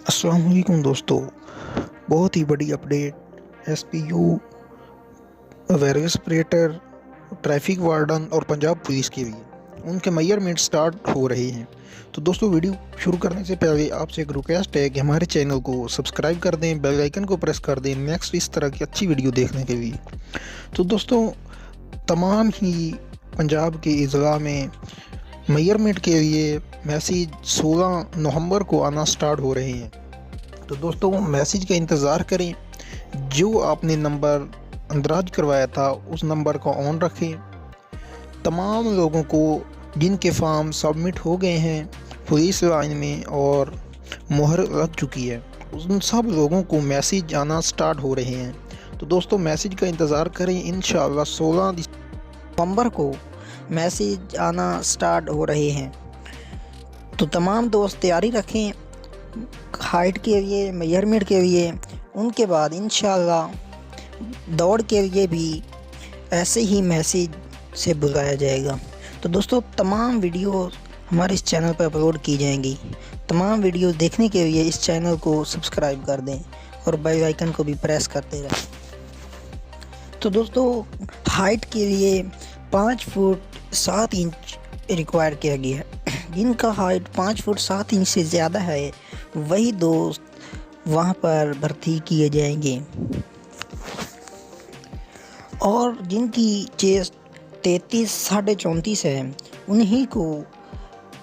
अस्सलाम वालेकुम दोस्तों। बहुत ही बड़ी update SPU, various operator, traffic warden और पंजाब पुलिस के लिए उनके मेजरमेंट स्टार्ट हो रहे हैं। तो दोस्तों, वीडियो शुरू करने से पहले आपसे एक रिक्वेस्ट है कि हमारे चैनल को सब्सक्राइब कर दें, बेल आइकन को प्रेस कर दें नेक्स्ट इस तरह की अच्छी वीडियो देखने के लिए। तो दोस्तों, तमाम ही पंजाब के अजला में मेजरमेंट के लिए मैसेज 16 नवंबर को आना स्टार्ट हो रहे हैं। तो दोस्तों, मैसेज का इंतज़ार करें। जो आपने नंबर अंदराज करवाया था उस नंबर को ऑन रखें। तमाम लोगों को जिनके फॉर्म सबमिट हो गए हैं पुलिस लाइन में और मोहर लग चुकी है, उन सब लोगों को मैसेज आना स्टार्ट हो रहे हैं। तो दोस्तों, मैसेज का इंतज़ार करें। इंशाअल्लाह 16 नवंबर को मैसेज आना स्टार्ट हो रहे हैं। तो तमाम दोस्त तैयारी रखें हाइट के लिए, मेजरमेंट के लिए। उनके बाद इंशाअल्लाह दौड़ के लिए भी ऐसे ही मैसेज से बुलाया जाएगा। तो दोस्तों, तमाम वीडियो हमारे इस चैनल पर अपलोड की जाएंगी। तमाम वीडियो देखने के लिए इस चैनल को सब्सक्राइब कर दें और बेल आइकन को भी प्रेस करते रहें। तो दोस्तों, हाइट के लिए 5 फुट 7 इंच रिक्वायर किया गया है। जिनका हाइट 5 फुट 7 इंच से ज़्यादा है वही दोस्त वहाँ पर भर्ती किए जाएंगे, और जिनकी चेस्ट 33 साढ़े 34 है उन्हीं को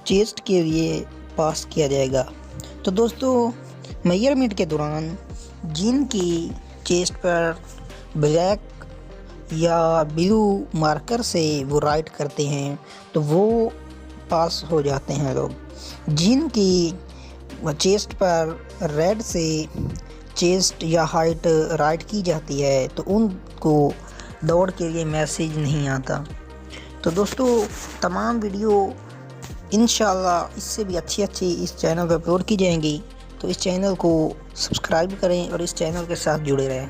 चेस्ट के लिए पास किया जाएगा। तो दोस्तों, मेजरमेंट के दौरान जिनकी चेस्ट पर ब्लैक या ब्लू मार्कर से वो राइट करते हैं तो वो पास हो जाते हैं लोग। जिनकी चेस्ट पर रेड से चेस्ट या हाइट राइट की जाती है तो उनको दौड़ के लिए मैसेज नहीं आता। तो दोस्तों, तमाम वीडियो इंशाअल्लाह इससे भी अच्छी इस चैनल पर अपलोड की जाएंगी। तो इस चैनल को सब्सक्राइब करें और इस चैनल के साथ जुड़े रहें।